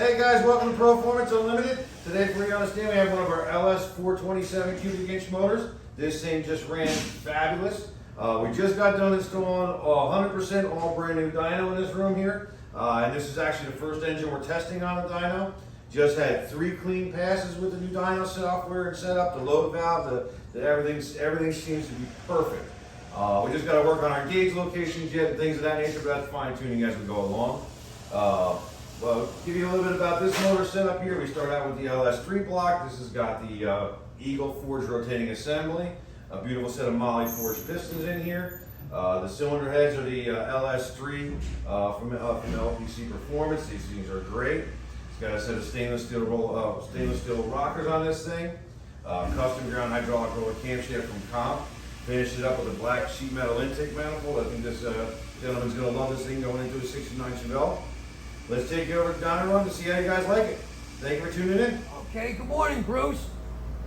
Hey guys, welcome to Proformance Unlimited. Today for you on the stand we have one of our LS 427 cubic inch motors. This thing just ran fabulous. We just got done installing 100% all brand new dyno in this room here. And this is actually the first engine we're testing on the dyno. Just had 3 clean passes with the new dyno software and setup, the load valve, everything seems to be perfect. We just got to work on our gauge locations yet and things of that nature, but that's fine tuning as we go along. Well, give you a little bit about this motor setup here. We start out with the LS3 block. This has got the Eagle forged rotating assembly, a beautiful set of Moly forged pistons in here. The cylinder heads are the LS3 from LPC Performance. These things are great. It's got a set of stainless steel rockers on this thing. Custom ground hydraulic roller camshaft from Comp. Finished it up with a black sheet metal intake manifold. I think this gentleman's going to love this thing going into a 69 Chevelle. Let's take you over to Dyno Run to see how you guys like it. Thank you for tuning in. Okay, good morning, Bruce.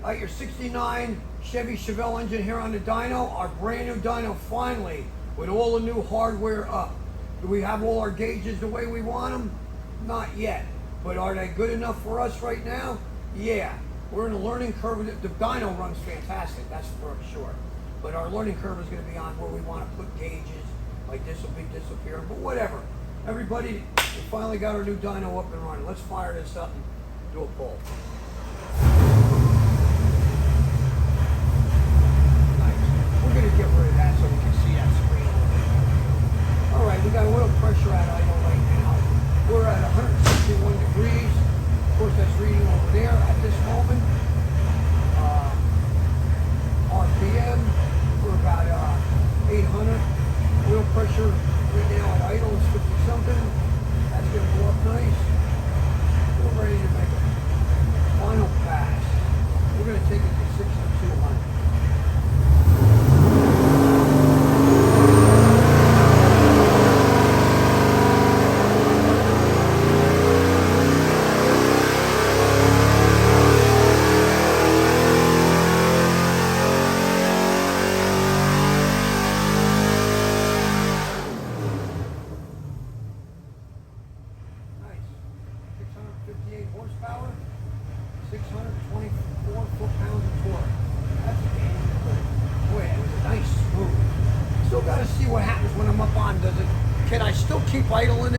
Got your 69 Chevy Chevelle engine here on the dyno. Our brand new dyno, finally, with all the new hardware up. Do we have all our gauges the way we want them? Not yet. But are they good enough for us right now? Yeah. We're in a learning curve. The dyno runs fantastic, that's for sure. But our learning curve is going to be on where we want to put gauges. Like this will be disappearing, but whatever. Everybody, we finally got our new dyno up and running. Let's fire this up and do a pull. Nice. We're going to get rid of that so we can see that screen. All right, we got oil pressure at idle right now. We're at 161 degrees. Of course, that's reading over there at this moment. RPM, we're about 800. Oil pressure right now at idle is 50 something. That's going to go up nice. We're ready to make a final pass. We're going to take it to 6200. Horsepower, 624 foot-pounds of torque. That's a damn good. Boy, that was a nice smooth. Still got to see what happens when I'm up on. Can I still keep idling it?